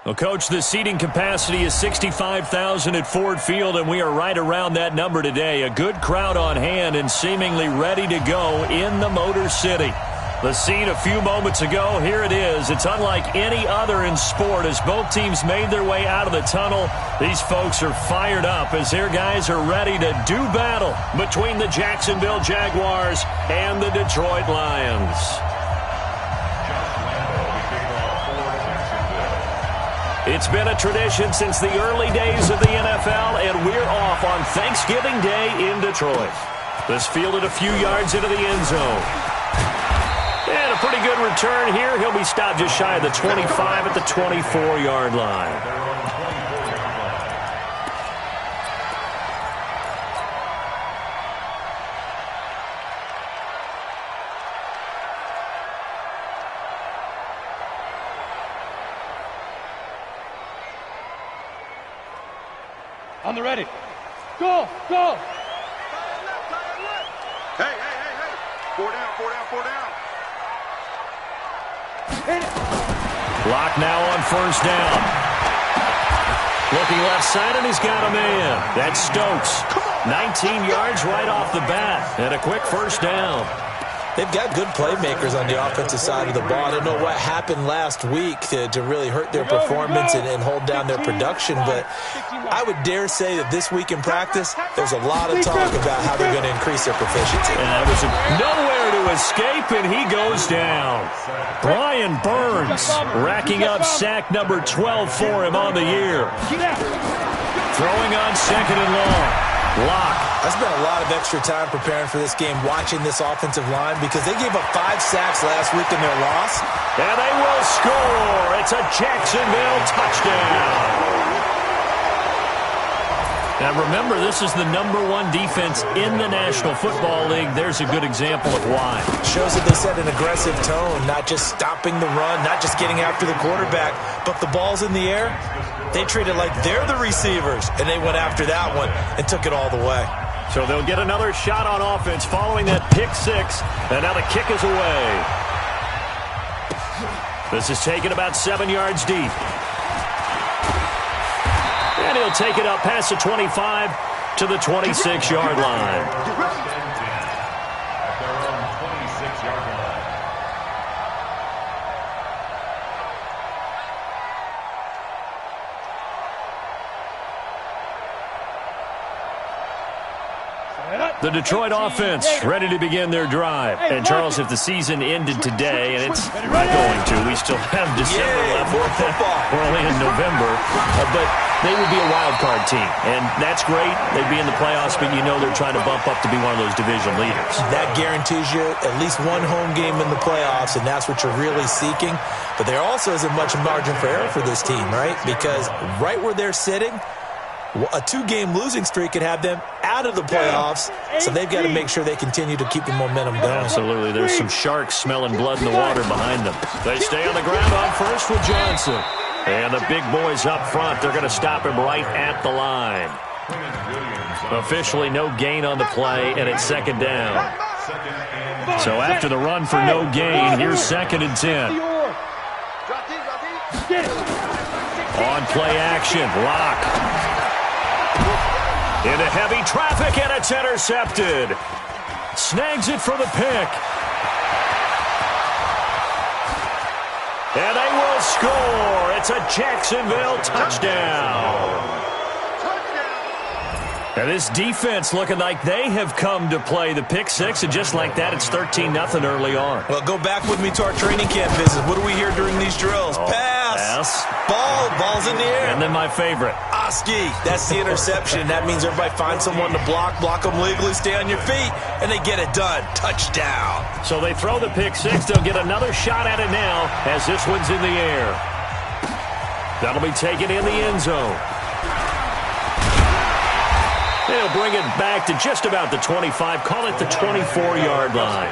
Well, Coach, the seating capacity is 65,000 at Ford Field, and we are right around that number today. A good crowd on hand and seemingly ready to go in the Motor City. The scene a few moments ago, here it is. It's unlike any other in sport as both teams made their way out of the tunnel. These folks are fired up as their guys are ready to do battle between the Jacksonville Jaguars and the Detroit Lions. It's been a tradition since the early days of the NFL, and we're off on Thanksgiving Day in Detroit. This fielded a few yards into the end zone. And a pretty good return here. He'll be stopped just shy of the 25 at the 24-yard line. On the ready. Go, go. Hey. 4 down. Block now on first down. Looking left side, and he's got a man. That's Stokes. 19 yards right off the bat, and a quick first down. They've got good playmakers on the offensive side of the ball. I don't know what happened last week to really hurt their performance and hold down their production, but I would dare say that this week in practice, there's a lot of talk about how they're going to increase their proficiency. And that was nowhere to escape, and he goes down. Brian Burns racking up sack number 12 for him on the year. Throwing on second and long. Lock. I spent a lot of extra time preparing for this game, watching this offensive line, because they gave up 5 sacks last week in their loss. And they will score. It's a Jacksonville touchdown. Now remember, this is the #1 defense in the National Football League. There's a good example of why. Shows that they set an aggressive tone, not just stopping the run, not just getting after the quarterback, but the ball's in the air. They treat it like they're the receivers, and they went after that one and took it all the way. So they'll get another shot on offense following that pick six, and now the kick is away. This is taken about 7 yards deep. And he'll take it up past the 25 to the 26-yard line. The Detroit offense ready to begin their drive. And, Charles, if the season ended today, and it's not going to, we still have December left. We're only in November. But they would be a wild card team. And that's great. They'd be in the playoffs, but you know they're trying to bump up to be one of those division leaders. That guarantees you at least one home game in the playoffs, and that's what you're really seeking. But there also isn't much margin for error for this team, right? Because right where they're sitting, a 2-game losing streak could have them out of the playoffs, so they've got to make sure they continue to keep the momentum going. Absolutely. There's some sharks smelling blood in the water behind them. They stay on the ground on first with Johnson. And the big boys up front, they're going to stop him right at the line. Officially no gain on the play, and it's second down. So after the run for no gain, here's 2nd and 10. On play action, Lock. Into heavy traffic, and it's intercepted. Snags it for the pick. And they will score. It's a Jacksonville touchdown. And this defense looking like they have come to play the pick six, and just like that, it's 13-0 early on. Well, go back with me to our training camp visit. What do we hear during these drills? Pass. Ball's in the air. And then my favorite. Oski. That's the interception. That means everybody finds someone to block them legally, stay on your feet, and they get it done. Touchdown. So they throw the pick six. They'll get another shot at it now as this one's in the air. That'll be taken in the end zone. They'll bring it back to just about the 25. Call it the 24-yard line.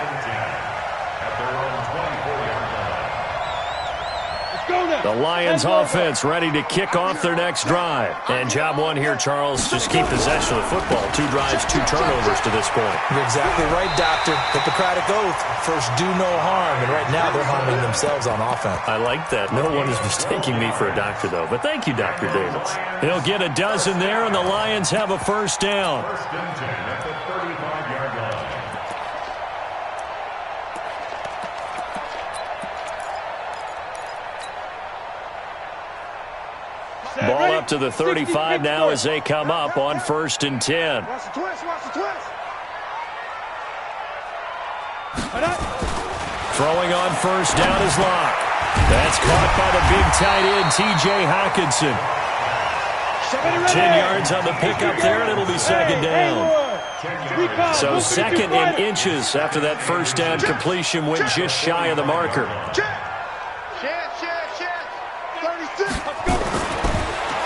The Lions offense ready to kick off their next drive. And job one here, Charles, just keep possession of the football. 2 drives, 2 turnovers to this point. You're exactly right, Doctor. Hippocratic oath, first do no harm. And right now they're harming themselves on offense. I like that. No one is mistaking me for a doctor, though. But thank you, Dr. Davis. He'll get a dozen there, and the Lions have a first down. First and 10 at the 35-yard line. Ball up to the 35 now as they come up on first and 10. Watch the twist, watch the twist. Throwing on first down is Locke. That's caught by the big tight end, T.J. Hockenson. 10 yards on the pickup there, and it'll be second down. So second and inches after that first down completion went just shy of the marker.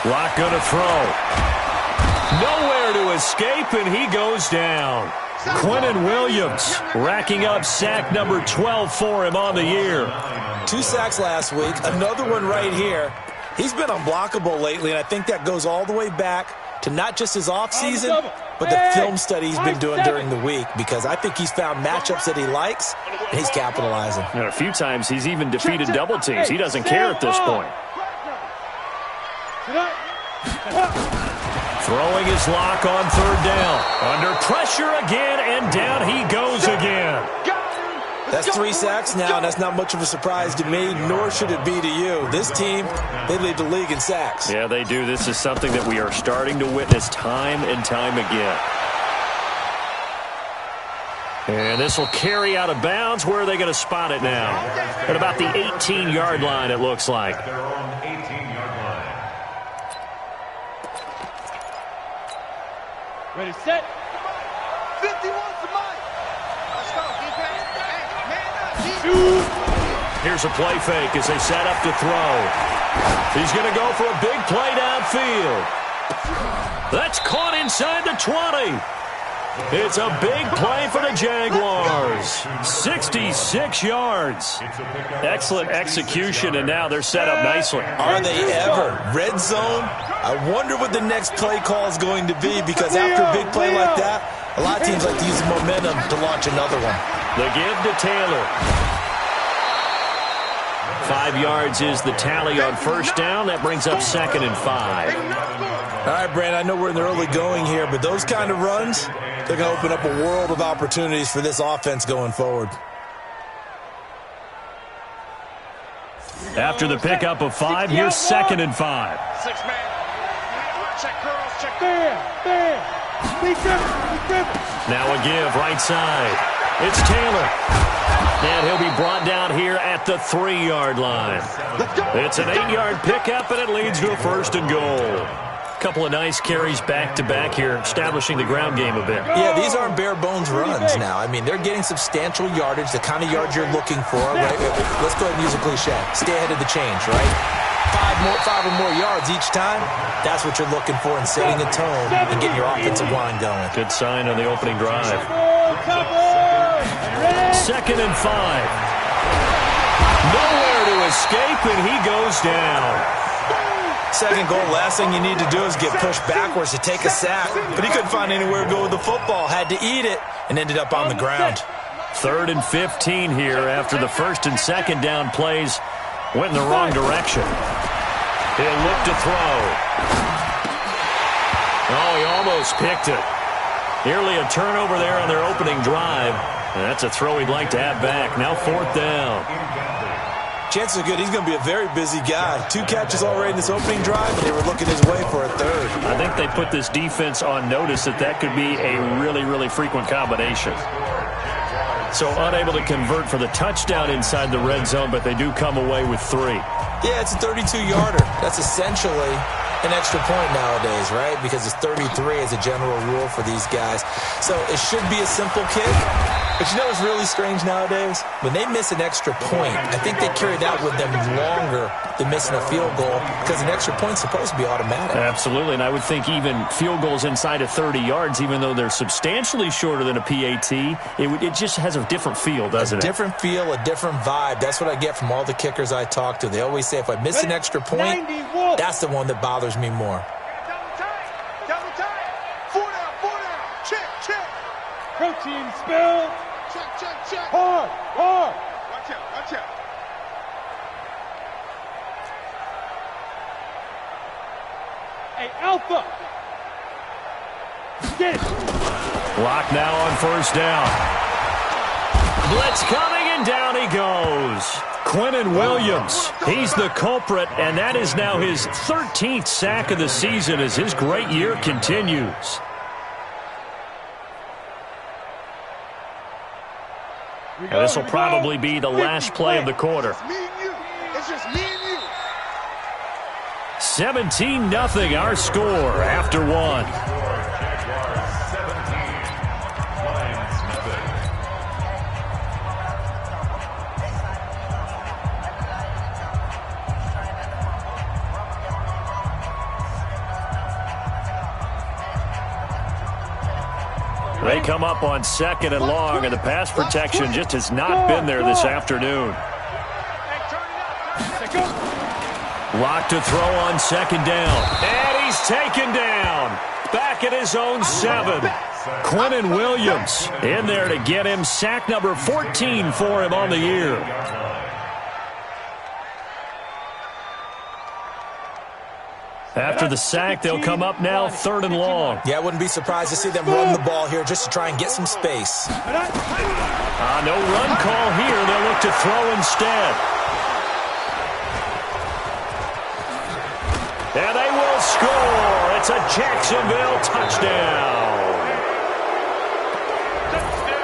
Locke going to throw. Nowhere to escape, and he goes down. Quinnen Williams racking up sack number 12 for him on the year. 2 sacks last week, another one right here. He's been unblockable lately, and I think that goes all the way back to not just his offseason, but the film study he's been doing during the week, because I think he's found matchups that he likes, and he's capitalizing. And a few times he's even defeated double teams. He doesn't care at this point. Throwing his Locke on third down. Under pressure again, and down he goes again. That's 3 sacks now, and that's not much of a surprise to me, nor should it be to you. This team, they lead the league in sacks. Yeah, they do. This is something that we are starting to witness time and time again. And this will carry out of bounds. Where are they going to spot it now? At about the 18-yard line, it looks like. Their own 18-yard line. Ready, set. 51 to Mike. Let's go, defense. Hey, man up. Here's a play fake as they set up to throw. He's going to go for a big play downfield. That's caught inside the 20. It's a big play for the Jaguars. 66 yards. Excellent execution, and now they're set up nicely. Are they ever? Red zone? I wonder what the next play call is going to be, because after a big play like that, a lot of teams like to use the momentum to launch another one. The give to Taylor. 5 yards is the tally on first down. That brings up second and 5. All right, Brandon, I know we're in the early going here, but those kind of runs, they're going to open up a world of opportunities for this offense going forward. After the pickup of 5, here's second and 5. 6-man. Check curls, check There. Now a give right side. It's Taylor. And he'll be brought down here at the 3-yard line. It's an 8-yard pickup, and it leads to a first and goal. Couple of nice carries back-to-back here, establishing the ground game a bit. Yeah, these aren't bare-bones runs now. I mean, they're getting substantial yardage, the kind of yards you're looking for, right? Let's go ahead and use a cliche. Stay ahead of the change, right? 5 or more yards each time, that's what you're looking for in setting a tone and getting your offensive line going. Good sign on the opening drive. Second and 5. Nowhere to escape, and he goes down. Second goal, last thing you need to do is get pushed backwards to take a sack. But he couldn't find anywhere to go with the football, had to eat it, and ended up on the ground. Third and 15 here after the first and second down plays went in the wrong direction. He'll look to throw. Oh, he almost picked it. Nearly a turnover there on their opening drive. And that's a throw he'd like to have back. Now fourth down. Chances are good he's going to be a very busy guy. 2 catches already in this opening drive, and they were looking his way for a third. I think they put this defense on notice that could be a really, really frequent combination. So unable to convert for the touchdown inside the red zone, but they do come away with 3. Yeah, it's a 32-yarder. That's essentially an extra point nowadays, right? Because it's 33 as a general rule for these guys. So it should be a simple kick, But you know what's really strange nowadays? When they miss an extra point, I think they carry that with them longer than missing a field goal because an extra point's supposed to be automatic. Absolutely, and I would think even field goals inside of 30 yards, even though they're substantially shorter than a PAT, it just has a different feel, doesn't it? A different feel, a different vibe. That's what I get from all the kickers I talk to. They always say if I miss an extra point, that's the one that bothers me more. Double time. 4 down. Check. Protein spill. Check. Hard. Watch out. Hey, Alpha. Get it. Block now on first down. Blitz coming, and down he goes. Quinnen Williams, he's the culprit, and that is now his 13th sack of the season as his great year continues. And this will probably be the last play of the quarter. It's just me and you. 17-0 our score after one. They come up on 2nd and long, and the pass protection just has not been there this afternoon. Lock to throw on 2nd down. And he's taken down. Back at his own 7. Quinnen Williams in there to get him sack number 14 for him on the year. After the sack, they'll come up now 3rd and long. Yeah, I wouldn't be surprised to see them run the ball here just to try and get some space. No run call here. They'll look to throw instead. And they will score. It's a Jacksonville touchdown.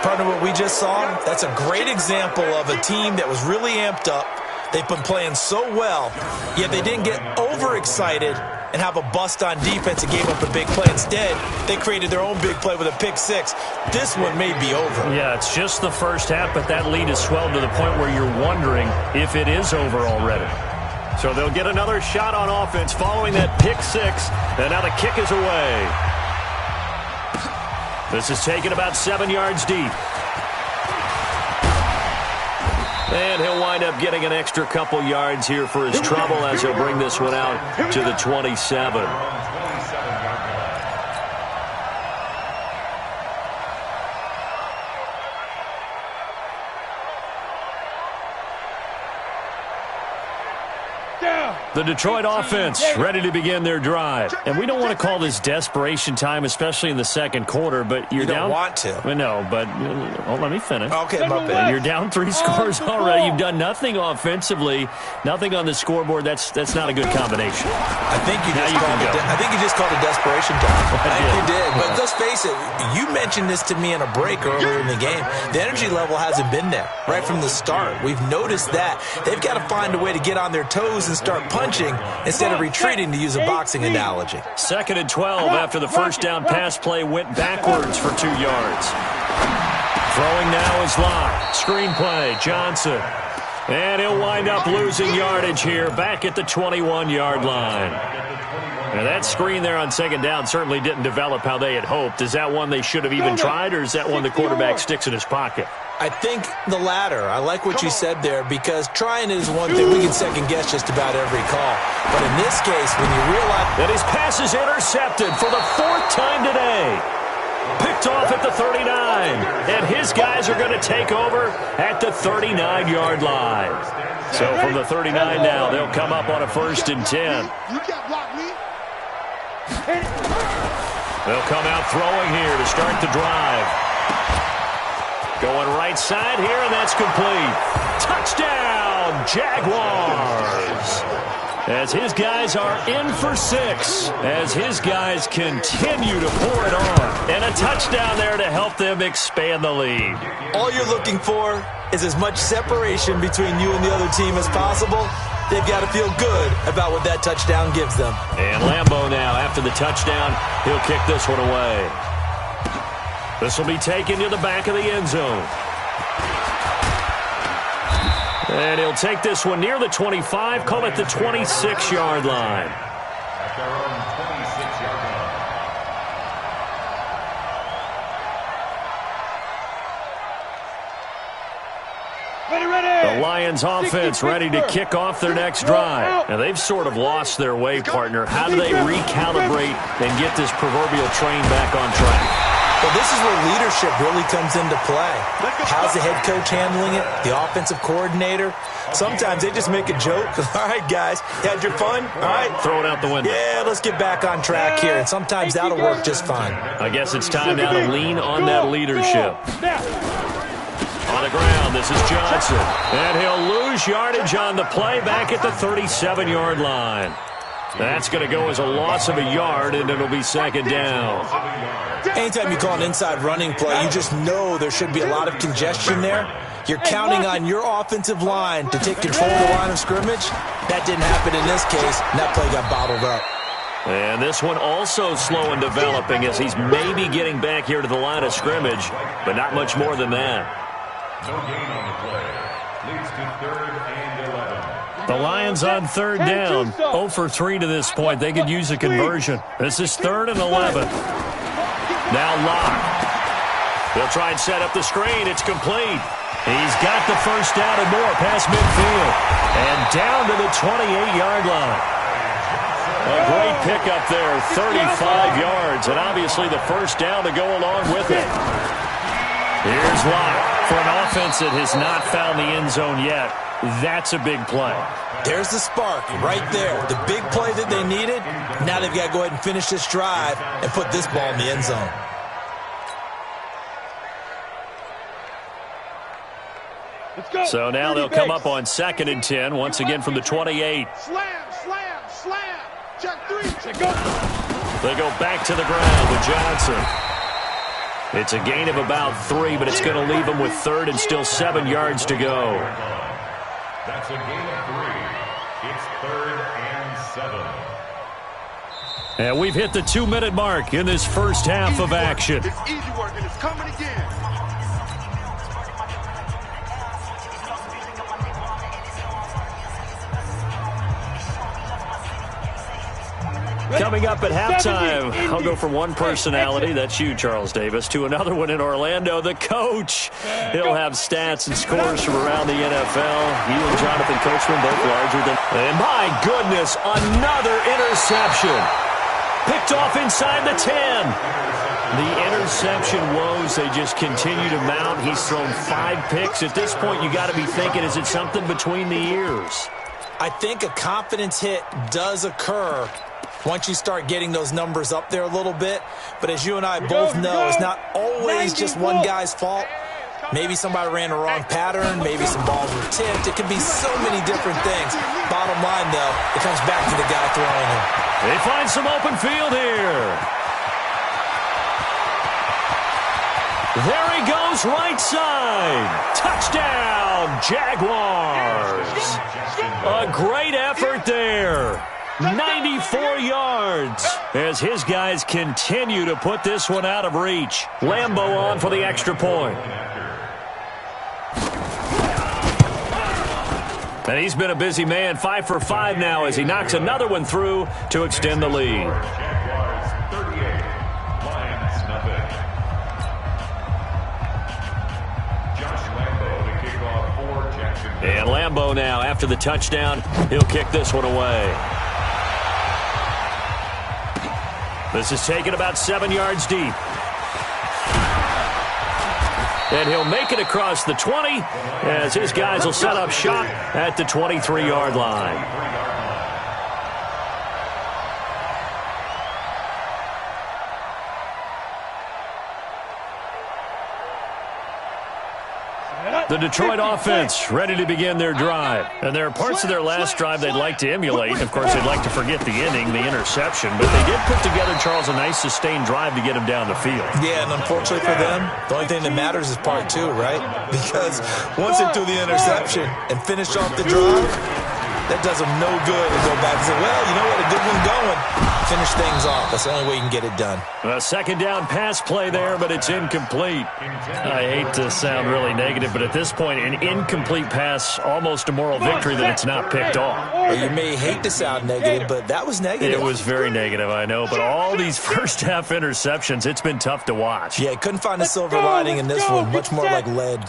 Partner, what we just saw, that's a great example of a team that was really amped up. They've been playing so well, yet they didn't get overexcited and have a bust on defense and gave up a big play. Instead, they created their own big play with a pick 6. This one may be over. Yeah, it's just the first half, but that lead has swelled to the point where you're wondering if it is over already. So they'll get another shot on offense following that pick 6, and now the kick is away. This is taken about 7 yards deep. And he'll wind up getting an extra couple yards here for his trouble as he'll bring this one out to the 27. The Detroit offense ready to begin their drive. And we don't want to call this desperation time, especially in the second quarter, but you're down. You don't want to. No, but let me finish. Okay, my bad. You're down 3 scores already. You've done nothing offensively, nothing on the scoreboard. That's not a good combination. I think you just called it desperation time. I think you did. But let's face it, you mentioned this to me in a break earlier in the game. The energy level hasn't been there right from the start. We've noticed that. They've got to find a way to get on their toes and start punching instead of retreating, to use a boxing analogy. 2nd and 12 after the first down pass play went backwards for 2 yards. Throwing now is Locke. Screenplay, Johnson. And he'll wind up losing yardage here back at the 21-yard line. Now that screen there on 2nd down certainly didn't develop how they had hoped. Is that one they should have even tried, or is that one the quarterback sticks in his pocket? I think the latter. I like what you said there, because trying is one thing. We can second-guess just about every call. But in this case, when you realize that his pass is intercepted for the 4th time today. Picked off at the 39. And his guys are going to take over at the 39-yard line. So from the 39 now, they'll come up on a 1st and 10. You can't block me. They'll come out throwing here to start the drive. Going right side here, and that's complete. Touchdown, Jaguars! As his guys are in for 6, as his guys continue to pour it on. And a touchdown there to help them expand the lead. All you're looking for is as much separation between you and the other team as possible. They've got to feel good about what that touchdown gives them. And Lambeau now, after the touchdown, he'll kick this one away. This will be taken to the back of the end zone. And he'll take this one near the 25, call it the 26-yard line. At their own 26-yard line. The Lions offense ready to kick off their next drive. And they've sort of lost their way, partner. How do they recalibrate and get this proverbial train back on track? Well, this is where leadership really comes into play. How's the head coach handling it? The offensive coordinator? Sometimes they just make a joke. All right, guys, you had your fun? All right. Throw it out the window. Yeah, let's get back on track here. And sometimes that'll work just fine. I guess it's time now to lean on that leadership. On the ground, this is Johnson. And he'll lose yardage on the play back at the 37-yard line. That's going to go as a loss of a yard, and it'll be second down. Anytime you call an inside running play, you just know there should be a lot of congestion there. You're counting on your offensive line to take control of the line of scrimmage. That didn't happen in this case, and that play got bottled up. And this one also slow in developing as he's maybe getting back here to the line of scrimmage, but not much more than that. No gain on the play. Leads to 3rd and 11. The Lions on 3rd down. 0 for 3 to this point. They could use a conversion. This is 3rd and 11. Now Locke. They'll try and set up the screen. It's complete. He's got the first down and more past midfield. And down to the 28-yard line. A great pickup there, 35 yards. And obviously the first down to go along with it. Here's Locke for an offense that has not found the end zone yet. That's a big play. There's the spark right there. The big play that they needed. Now they've got to go ahead and finish this drive and put this ball in the end zone. So now they'll come up on 2nd and 10, once again from the 28. Slam, slam, slam. Check 3. Check go. They go back to the ground with Johnson. It's a gain of about 3, but it's going to leave them with 3rd and still 7 yards to go. That's a gain of 3. It's 3rd and 7. And we've hit the 2-minute mark in this first half of action. It's easy work, and it's coming again. Coming up at halftime, I'll go from one personality, that's you, Charles Davis, to another one in Orlando, the coach. He'll have stats and scores from around the NFL. He and Jonathan Coachman both larger than... And my goodness, another interception. Picked off inside the 10. The interception woes, they just continue to mount. He's thrown 5 picks. At this point, you got to be thinking, is it something between the ears? I think a confidence hit does occur once you start getting those numbers up there a little bit. But as you and I both know, it's not always just one guy's fault. Maybe somebody ran a wrong pattern. Maybe some balls were tipped. It can be so many different things. Bottom line, though, it comes back to the guy throwing it. They find some open field here. There he goes, right side. Touchdown, Jaguars. A great effort there. 94 yards as his guys continue to put this one out of reach. Lambeau on for the extra point. And he's been a busy man, 5 for 5 now as he knocks another one through to extend the lead. Jaguars 38, Lions nothing. Josh Lambeau to kick off for Jacksonville. And Lambeau now, after the touchdown, he'll kick this one away. This is taken about 7 yards deep. And he'll make it across the 20 as his guys will set up shop at the 23-yard line. The Detroit offense ready to begin their drive. And there are parts of their last drive they'd like to emulate. Of course, they'd like to forget the inning, the interception. But they did put together, Charles, a nice sustained drive to get him down the field. Yeah, and unfortunately for them, the only thing that matters is part 2, right? Because once they threw the interception and finished off the drive, that does them no good to go back and say, well, you know what, a good one going. Finish things off. That's the only way you can get it done. A second down pass play there, but it's incomplete. I hate to sound really negative, but at this point, an incomplete pass, almost a moral victory that it's not picked off. Well, you may hate to sound negative, but that was negative. It was very negative, I know, but all these first-half interceptions, it's been tough to watch. Yeah, couldn't find a silver lining in this one. Much more like lead.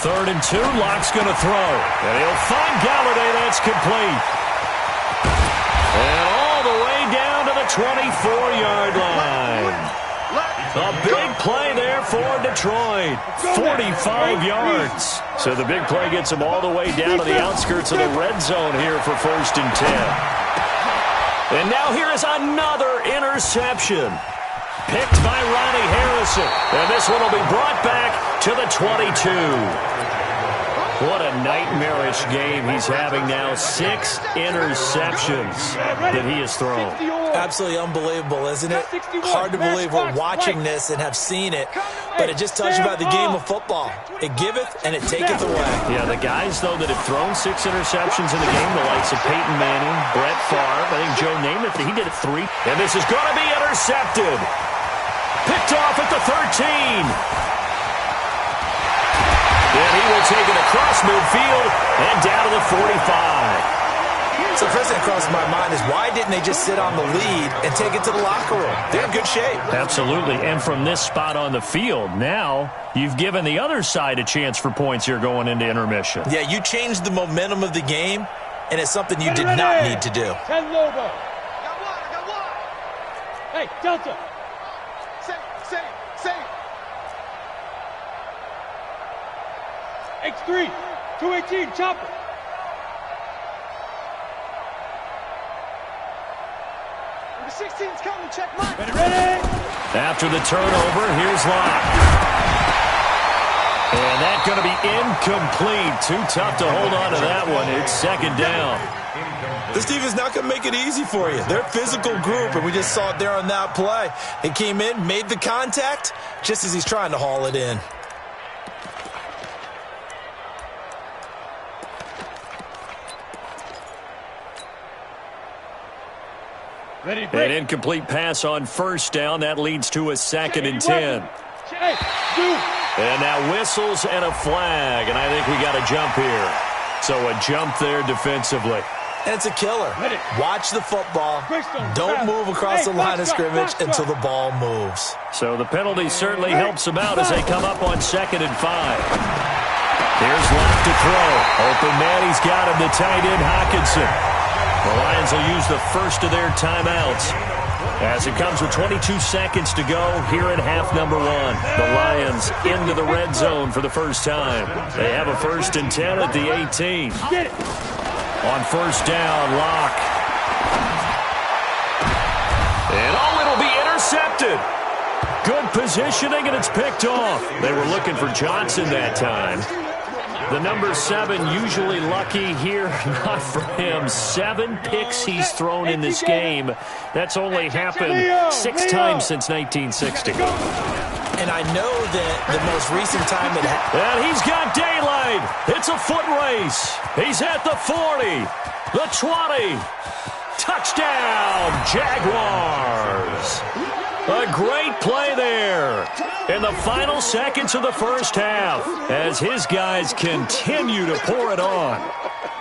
3rd and 2, Locke's going to throw. And he'll find Galladay. That's complete. And all the way down to the 24-yard line. A big play there for Detroit. 45 yards. So the big play gets them all the way down to the outskirts of the red zone here for 1st and 10. And now here is another interception. Picked by Ronnie Harrison. And this one will be brought back to the 22. What a nightmarish game he's having now. 6 interceptions that he has thrown. Absolutely unbelievable, isn't it? Hard to believe we're watching this and have seen it, but it just tells you about the game of football. It giveth and it taketh away. Yeah, the guys, though, that have thrown 6 interceptions in the game, the likes of Peyton Manning, Brett Favre, I think Joe Namath, he did it 3. And this is going to be intercepted. Picked off at the 13. And he will take it across midfield and down to the 45. So the first thing that crosses my mind is why didn't they just sit on the lead and take it to the locker room? They're in good shape. Absolutely. And from this spot on the field, now you've given the other side a chance for points here going into intermission. Yeah, you changed the momentum of the game, and it's something you did not need to do. 10 Lobo. I got one. Hey, Delta. Same. X3. 218, chopper. The 16's coming, check mine. Ready? After the turnover, here's Locke. And that's going to be incomplete. Too tough to hold on to that one. It's 2nd down. This defense is not going to make it easy for you. They're a physical group, and we just saw it there on that play. They came in, made the contact, just as he's trying to haul it in. An incomplete pass on 1st down. That leads to a 2nd and 10. And now whistles and a flag, and I think we got a jump here. So a jump there defensively. And it's a killer. Watch the football. Don't move across the line of scrimmage until the ball moves. So the penalty certainly helps them out as they come up on 2nd and 5. Here's Locke to throw. Open man, he's got him. The tight end, Hawkinson. The Lions will use the first of their timeouts as it comes with 22 seconds to go here in half number 1. The Lions into the red zone for the first time. They have a 1st and 10 at the 18. On 1st down, Locke. And it'll be intercepted. Good positioning, and it's picked off. They were looking for Johnson that time. The number 7 usually lucky here, not for him. 7 picks he's thrown in this game. That's only happened 6 times since 1960. And I know that the most recent time it happened. And he's got daylight. It's a foot race. He's at the 40, the 20. Touchdown, Jaguars. A great play there in the final seconds of the first half as his guys continue to pour it on.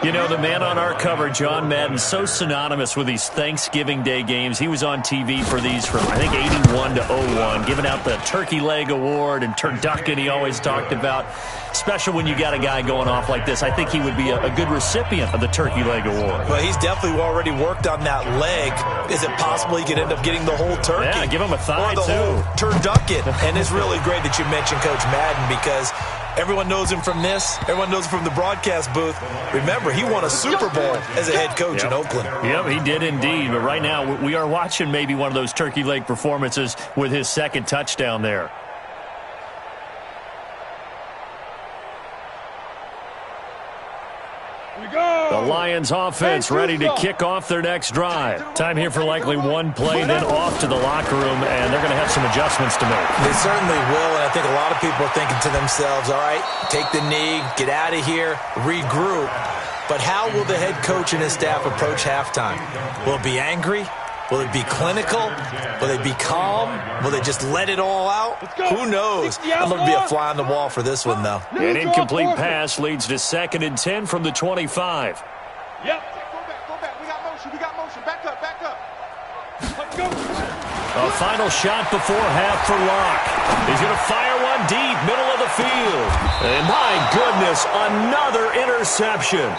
You know, the man on our cover, John Madden, so synonymous with these Thanksgiving Day games. He was on TV for these from, I think, 81 to 01, giving out the Turkey Leg Award and turducken he always talked about. Special when you got a guy going off like this. I think he would be a good recipient of the Turkey Leg Award. Well, he's definitely already worked on that leg. Is it possible he could end up getting the whole turkey? Yeah, give him a thigh, or the whole turducken. And it's really great that you mentioned Coach Madden because everyone knows him from this. Everyone knows him from the broadcast booth. Remember, he won a Super Bowl as a head coach in Oakland. Yep, he did indeed. But right now, we are watching maybe one of those turkey leg performances with his 2nd touchdown there. The Lions offense ready to kick off their next drive. Time here for likely one play, then off to the locker room, and they're going to have some adjustments to make. They certainly will, and I think a lot of people are thinking to themselves, all right, take the knee, get out of here, regroup. But how will the head coach and his staff approach halftime? Will it be angry? Will it be clinical? Will they be calm? Will they just let it all out? Who knows? I'm going to be a fly on the wall for this one, though. An incomplete pass leads to 2nd and 10 from the 25. Yep. Go back. We got motion. Back up. Let's go. A final shot before half for Locke. He's going to fire one deep, middle of the field. And my goodness, another interception.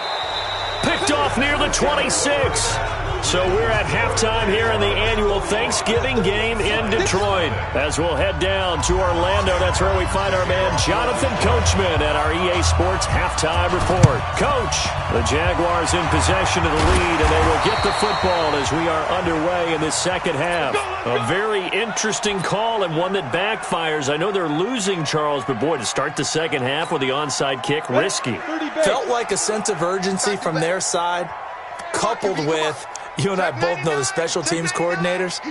Picked off near the 26. So we're at halftime here in the annual Thanksgiving game in Detroit. As we'll head down to Orlando, that's where we find our man Jonathan Coachman at our EA Sports Halftime Report. Coach, the Jaguars in possession of the lead, and they will get the football as we are underway in the second half. A very interesting call and one that backfires. I know they're losing, Charles, but boy, to start the second half with the onside kick, risky. Felt like a sense of urgency from their side, coupled with, you and I both know the special teams coordinators,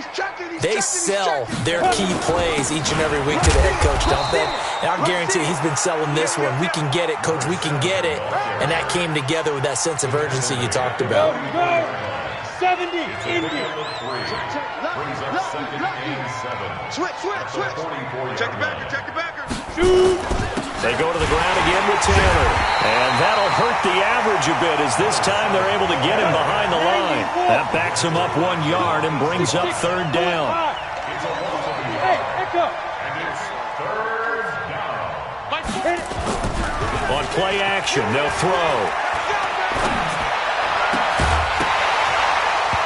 they sell their key plays each and every week to the head coach, don't they? And I guarantee you he's been selling this one. We can get it, coach, we can get it. And that came together with that sense of urgency you talked about. 70, Indy. Switch. Check the backer. Shoot. They go to the ground again with Taylor. And that'll hurt the average a bit as this time they're able to get him behind the line. That backs him up 1 yard and brings up 3rd down. Hey, echo. On play action, they'll throw.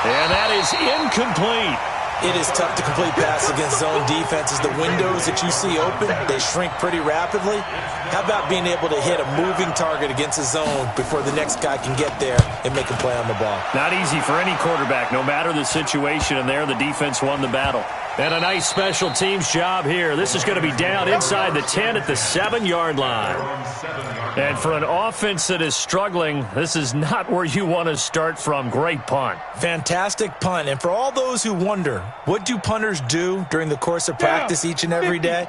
And that is incomplete. It is tough to complete pass against zone defenses. The windows that you see open, they shrink pretty rapidly. How about being able to hit a moving target against a zone before the next guy can get there and make a play on the ball? Not easy for any quarterback, no matter the situation, and there the defense won the battle. And a nice special teams job here. This is going to be down inside the 10 at the 7-yard line. And for an offense that is struggling, this is not where you want to start from. Great punt. Fantastic punt. And for all those who wonder, what do punters do during the course of practice each and every day?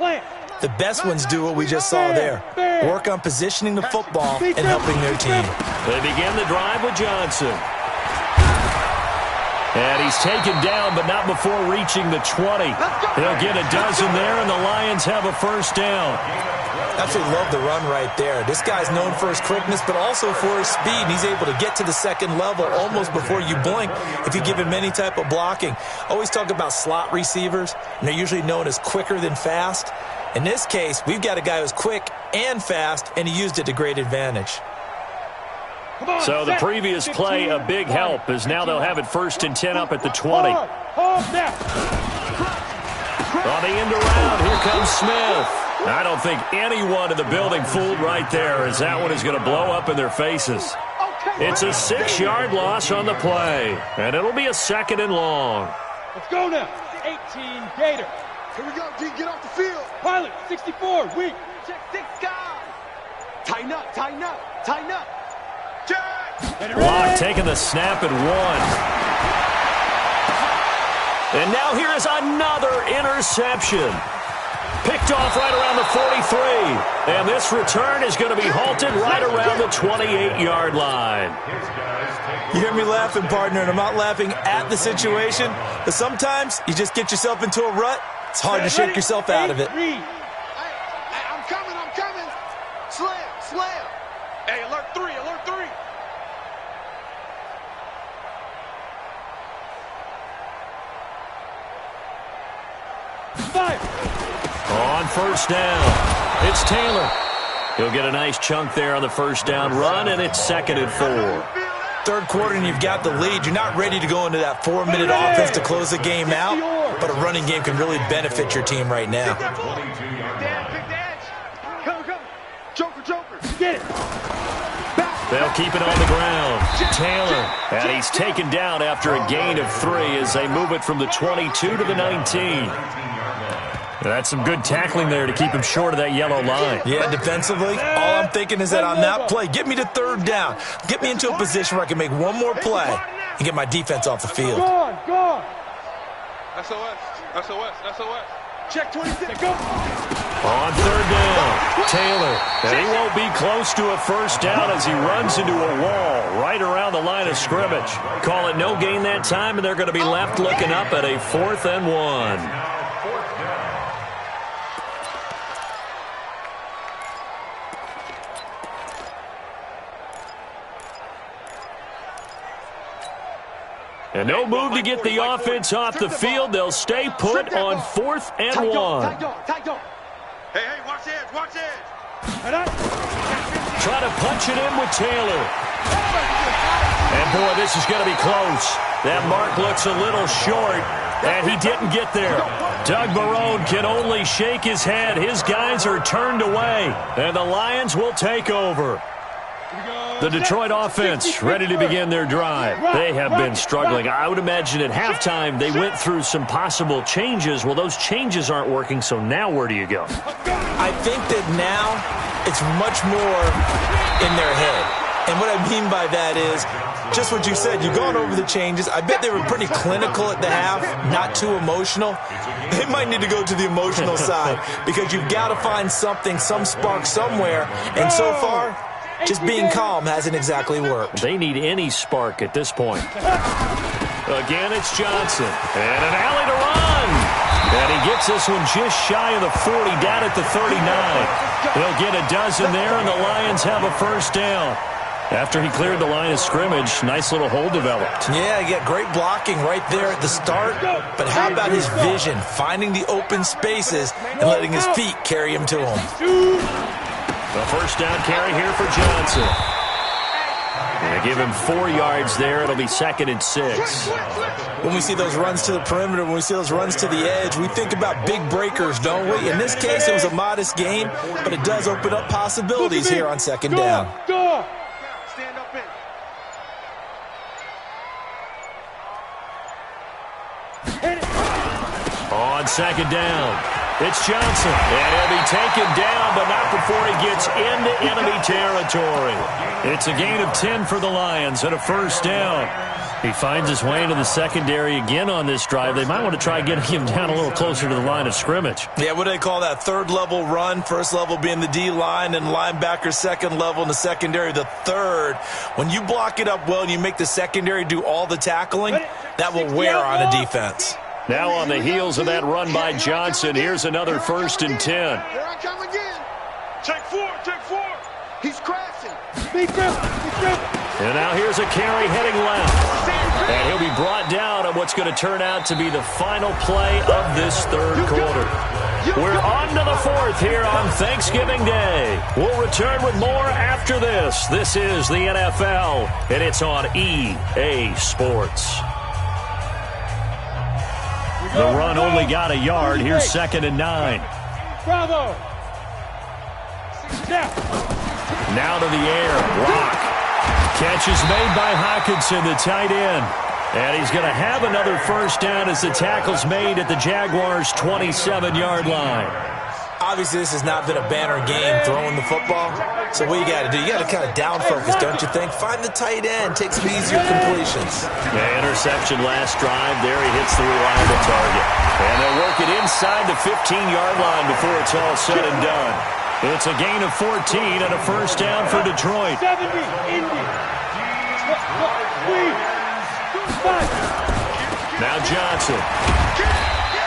The best ones do what we just saw there. Work on positioning the football and helping their team. They begin the drive with Johnson. And he's taken down, but not before reaching the 20. He'll get a dozen there, and the Lions have a first down. Absolutely love the run right there. This guy's known for his quickness, but also for his speed. He's able to get to the second level almost before you blink if you give him any type of blocking. Always talk about slot receivers, and they're usually known as quicker than fast. In this case, we've got a guy who's quick and fast, and he used it to great advantage. So the previous play, a big help, as now they'll have it 1st and 10 up at the 20. On the end around, here comes Smith. I don't think anyone in the building fooled right there, as that one is going to blow up in their faces. It's a 6-yard loss on the play, and it'll be a 2nd and long. Let's go now. 18 Gator. Here we go, D. Get off the field. Pilot, 64, weak. Check 6 guys. Tighten up. Locke taking the snap at 1. And now here is another interception. Picked off right around the 43. And this return is going to be halted right around the 28-yard line. You hear me laughing, partner, and I'm not laughing at the situation, but sometimes you just get yourself into a rut. It's hard to shake yourself out of it. Hey, I'm coming. Slam. Hey, alert 3. Fire. On first down, it's Taylor. He'll get a nice chunk there on the first down run, and it's 2nd and 4. Third quarter and you've got the lead. You're not ready to go into that 4-minute offense to close the game out, but a running game can really benefit your team right now. Pick the edge. Go. Joker. Get it. They'll keep it on the ground. Taylor, and he's taken down after a gain of 3 as they move it from the 22 to the 19. That's some good tackling there to keep him short of that yellow line. Yeah, defensively, all I'm thinking is that on that play, get me to third down. Get me into a position where I can make one more play and get my defense off the field. Go on, go on. SOS, SOS, SOS. Check 26. Go. On third down, Taylor. And he won't be close to a first down as he runs into a wall right around the line of scrimmage. Call it no gain that time, and they're going to be left looking up at a 4th and 1. And no move to get the offense off the field. They'll stay put on 4th and 1. Hey, watch edge, watch edge. Try to punch it in with Taylor. And, boy, this is going to be close. That mark looks a little short, and he didn't get there. Doug Marrone can only shake his head. His guys are turned away, and the Lions will take over. The Detroit offense ready to begin their drive. They have been struggling. I would imagine at halftime they went through some possible changes. Well, those changes aren't working, so now where do you go? I think that now it's much more in their head. And what I mean by that is just what you said. You've gone over the changes. I bet they were pretty clinical at the half, not too emotional. They might need to go to the emotional side because you've got to find something, some spark somewhere. And so far, just being calm hasn't exactly worked. They need any spark at this point. Again, it's Johnson. And an alley to run. And he gets this one just shy of the 40, down at the 39. He'll get a dozen there, and the Lions have a first down. After he cleared the line of scrimmage, nice little hole developed. Yeah, he got great blocking right there at the start. But how about his vision, finding the open spaces and letting his feet carry him to him? The first down carry here for Johnson. They give him 4 yards there. It'll be 2nd and 6. When we see those runs to the perimeter, when we see those runs to the edge, we think about big breakers, don't we? In this case, it was a modest gain, but it does open up possibilities here on 2nd down. Go. Stand up in. On 2nd down, it's Johnson. And he'll be taken down, but not before he gets into enemy territory. It's a gain of 10 for the Lions and a first down. He finds his way into the secondary again on this drive. They might want to try getting him down a little closer to the line of scrimmage. Yeah, what do they call that? 3rd level run, 1st level being the D-line, and linebacker 2nd level in the secondary, the 3rd. When you block it up well and you make the secondary do all the tackling, that will wear on a defense. Now on the heels of that run by Johnson, here's another 1st and 10. Here I come again. Take 4, take 4. He's crashing. Be careful. And now here's a carry heading left. And he'll be brought down on what's going to turn out to be the final play of this 3rd quarter. We're on to the 4th here on Thanksgiving Day. We'll return with more after this. This is the NFL, and it's on EA Sports. The run only got a yard. Here's 2nd and 9. Bravo. Now to the air. Block. Catch is made by Hockenson, the tight end. And he's going to have another first down as the tackle's made at the Jaguars' 27-yard line. Obviously, this has not been a banner game throwing the football. So what you got to do, you got to kind of down focus, don't you think? Find the tight end, take some easier completions. Yeah, interception last drive. There he hits the reliable target. And they'll work it inside the 15-yard line before it's all said and done. It's a gain of 14 and a first down for Detroit. 70, Indy. 5. Now Johnson.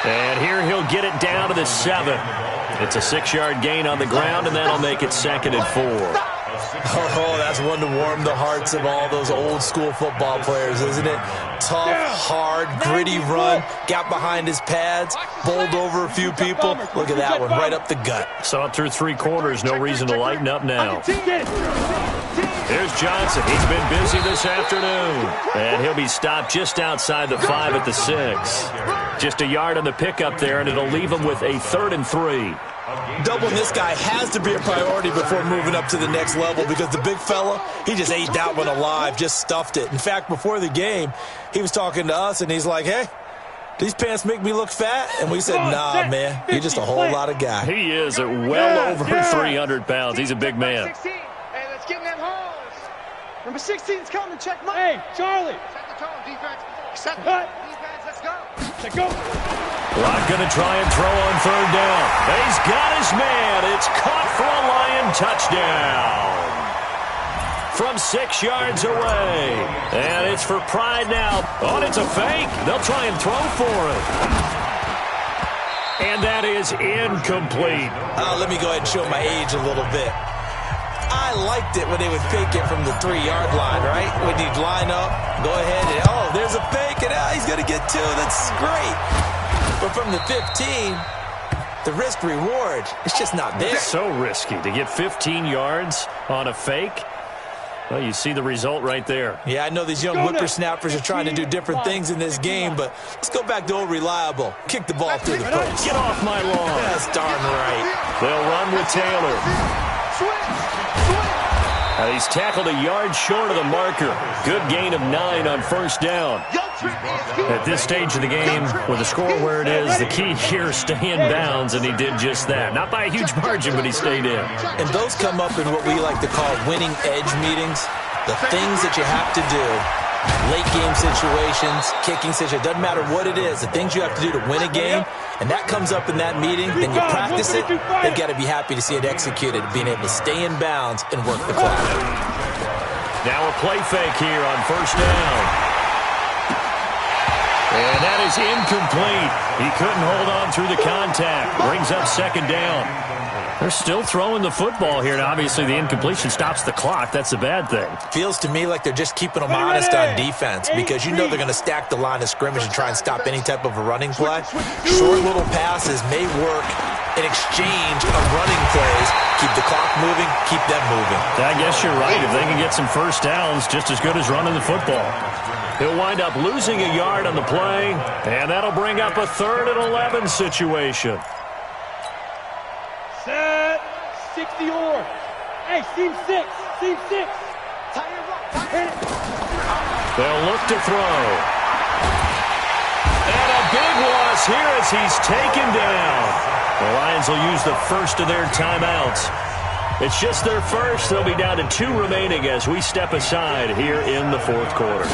And here he'll get it down to the 7. It's a 6-yard gain on the ground, and that'll make it 2nd and 4. Oh, that's one to warm the hearts of all those old-school football players, isn't it? Tough, hard, gritty run, got behind his pads, bowled over a few people. Look at that one, right up the gut. Saw it through 3 quarters, no reason to lighten up now. Here's Johnson. He's been busy this afternoon. And he'll be stopped just outside the 5 at the 6. Just a yard on the pickup there, and it'll leave him with a 3rd and 3. Doubling this guy has to be a priority before moving up to the next level because the big fella, he just ate that one alive, just stuffed it. In fact, before the game, he was talking to us, and he's like, hey, these pants make me look fat? And we said, nah, man, you're just a whole lot of guy. He is at well over 300 pounds. He's a big man. 16. Hey, let's get in them holes. Number 16 is coming. Check my. Hey, Charlie. Set the tone, defense. Set the Cut. defense. Let's go. Let's go. Lock going to try and throw on third down. He's got his man. It's caught for a Lion touchdown. From 6 yards away. And it's for Pride now. Oh, it's a fake. They'll try and throw for it. And that is incomplete. Let me go ahead and show my age a little bit. I liked it when they would fake it from the 3-yard line, right? When you'd line up, go ahead and, oh, there's a fake, and he's going to get 2. That's great. But from the 15, the risk-reward, it's just not there. It's so risky to get 15 yards on a fake. Well, you see the result right there. Yeah, I know these young whippersnappers are trying to do different things in this game, but let's go back to old reliable. Kick the ball through the post. Get off my lawn. That's darn right. They'll run with Taylor. He's tackled a yard short of the marker. Good gain of 9 on first down. At this stage of the game, with the score where it is, the key here is stay in bounds, and he did just that. Not by a huge margin, but he stayed in. And those come up in what we like to call winning edge meetings. The things that you have to do, late game situations, kicking situations, doesn't matter what it is, the things you have to do to win a game, and that comes up in that meeting, then you practice it, they've got to be happy to see it executed, being able to stay in bounds and work the clock. Now a play fake here on first down. And that is incomplete. He couldn't hold on through the contact. Brings up second down. They're still throwing the football here, and obviously the incompletion stops the clock. That's a bad thing. Feels to me like they're just keeping them honest on defense because you know they're going to stack the line of scrimmage and try and stop any type of a running play. Short little passes may work in exchange of running plays. Keep the clock moving, keep them moving. I guess you're right. If they can get some first downs, just as good as running the football. He'll wind up losing a yard on the play, and that'll bring up a 3rd and 11 situation. Set. 60 or. Hey, seam 6. Seam 6. They'll look to throw. And a big loss here as he's taken down. The Lions will use the first of their timeouts. It's just their first. They'll be down to 2 remaining as we step aside here in the 4th quarter.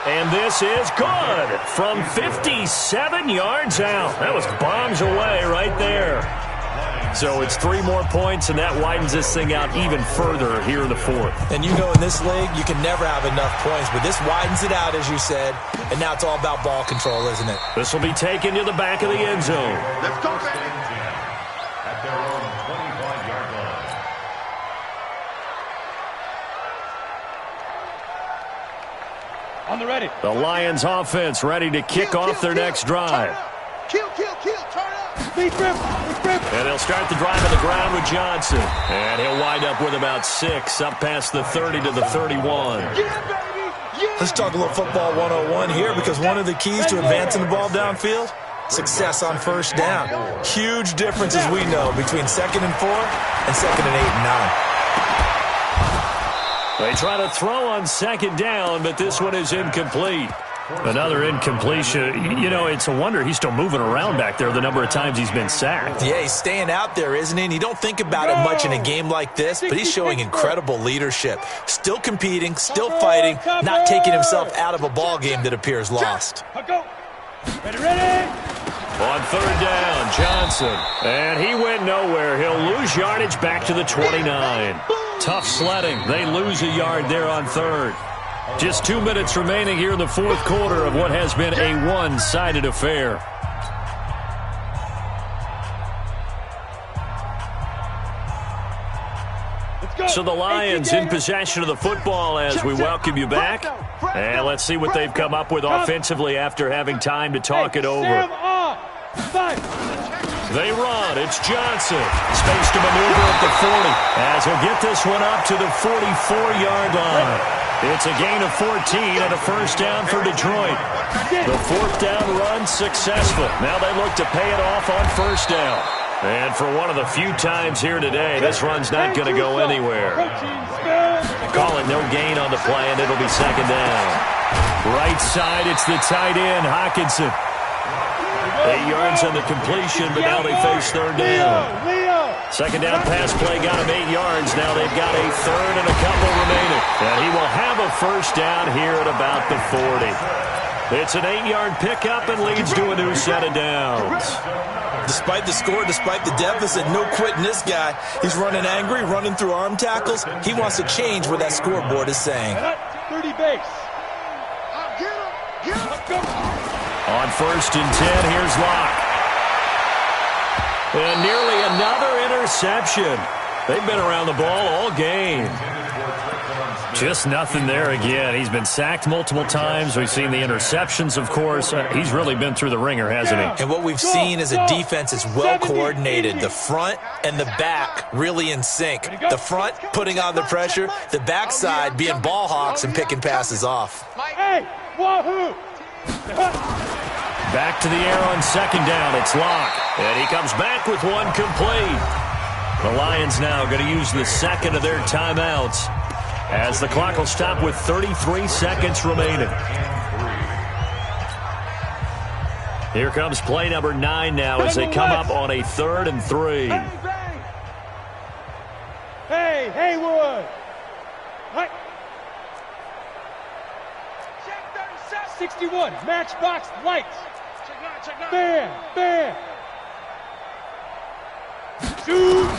And this is good from 57 yards out. That was bombs away right there. So it's 3 more points, and that widens this thing out even further here in the 4th. And you know in this league, you can never have enough points, but this widens it out, as you said, and now it's all about ball control, isn't it? This will be taken to the back of the end zone. Let's go, At their own 25-yard line. On the ready. The Lions offense ready to kick off their next drive. Kill, turn up. Speed grip. And they'll start the drive on the ground with Johnson. And he'll wind up with about 6, up past the 30 to the 31. Yeah, baby. Yeah. Let's talk a little football 101 here because one of the keys to advancing the ball downfield, success on first down. Huge difference, as we know, between 2nd and 4 and 2nd and 8 and 9. They try to throw on 2nd down, but this one is incomplete. Another incompletion. You know, it's a wonder he's still moving around back there the number of times he's been sacked. Yeah, he's staying out there, isn't he? And you don't think about it much in a game like this, but he's showing incredible leadership. Still competing, still fighting, not taking himself out of a ball game that appears lost. Go. Ready. On 3rd down, Johnson. And he went nowhere. He'll lose yardage back to the 29. Tough sledding. They lose a yard there on 3rd. Just 2 minutes remaining here in the 4th quarter of what has been a one-sided affair. So the Lions in possession of the football as we welcome you back. And let's see what they've come up with offensively after having time to talk it over. They run. It's Johnson. Space to maneuver at the 40 as he'll get this one up to the 44-yard line. It's a gain of 14 and a first down for Detroit. The 4th down run successful. Now they look to pay it off on first down. And for one of the few times here today, this run's not going to go anywhere. Call it no gain on the play, and it'll be second down. Right side, it's the tight end, Hockenson. 8 yards on the completion, but now they face third down. Second down pass play got him 8 yards. Now they've got a third and a couple remaining. And he will have a first down here at about the 40. It's an 8-yard pickup and leads to a new set of downs. Despite the score, despite the deficit, no quitting this guy. He's running angry, running through arm tackles. He wants to change what that scoreboard is saying. 30 base. On first and 10, here's Locke. And nearly another interception. They've been around the ball all game. Just nothing there again. He's been sacked multiple times. We've seen the interceptions, of course. He's really been through the ringer, hasn't he? And what we've seen is a defense is well coordinated. The front and the back really in sync. The front putting on the pressure. The backside being ball hawks and picking passes off. Hey, wahoo! Back to the air on second down. It's Locke. And he comes back with one complete. The Lions now going to use the second of their timeouts as the clock will stop with 33 seconds remaining. Here comes play number 9 now as they come up on a 3rd and 3. Hey, Haywood! 61, matchbox lights. Bam, bam. Shoot.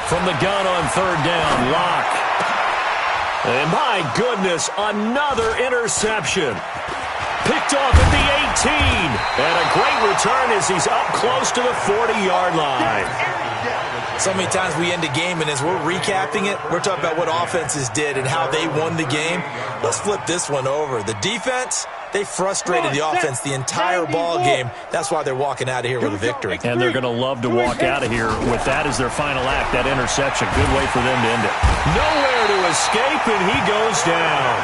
From the gun on third down, Locke. And my goodness, another interception. Picked off at the 18. And a great return as he's up close to the 40-yard line. So many times we end a game, and as we're recapping it, we're talking about what offenses did and how they won the game. Let's flip this one over. The defense, they frustrated the offense the entire ball game. That's why they're walking out of here with a victory. And they're going to love to walk out of here with that as their final act, that interception. Good way for them to end it. Nowhere to escape, and he goes down.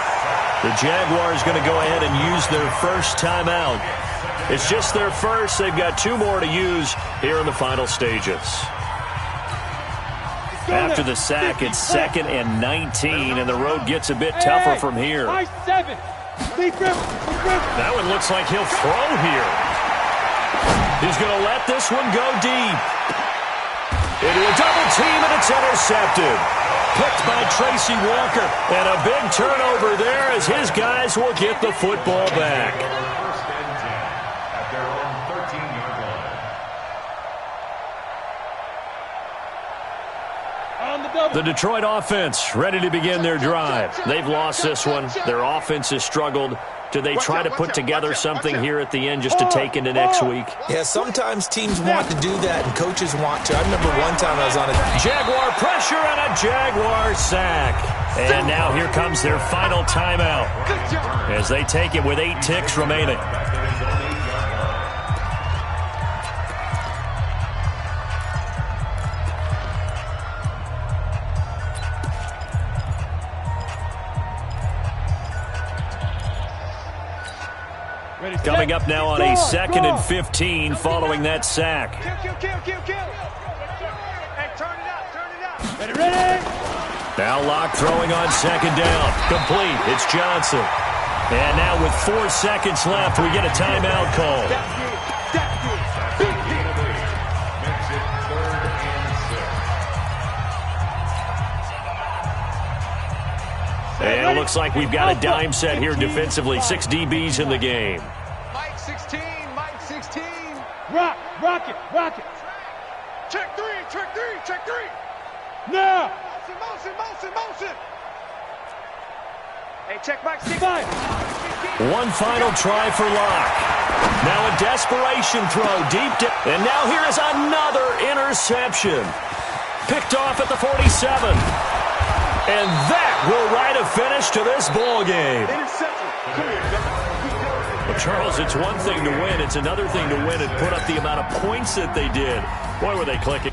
The Jaguars going to go ahead and use their first timeout. It's just their first. They've got 2 more to use here in the final stages. After the sack, it's 2nd and 19, and the road gets a bit tougher from here. That one looks like he'll throw here. He's going to let this one go deep. Into a double team, and it's intercepted. Picked by Tracy Walker. And a big turnover there as his guys will get the football back. The Detroit offense ready to begin their drive. They've lost this one. Their offense has struggled. Do they try to put together something here at the end just to take into next week? Yeah, sometimes teams want to do that and coaches want to. I remember one time I was on a Jaguar pressure and a Jaguar sack. And now here comes their final timeout as they take it with 8 ticks remaining. Coming up now on a 2nd and 15 following that sack. Kill. Hey, turn it up. Ready? Now Locke throwing on second down. Complete. It's Johnson. And now with 4 seconds left, we get a timeout call. And it looks like we've got a dime set here defensively. 6 DBs in the game. Mike 16. Rock it. Check three. Now. Motion. Hey, check Mike 16. One final try for Locke. Now a desperation throw deep down. And now here is another interception. Picked off at the 47. And that will write a finish to this ball game. Well, Charles, it's one thing to win. It's another thing to win and put up the amount of points that they did. Boy, were they clicking.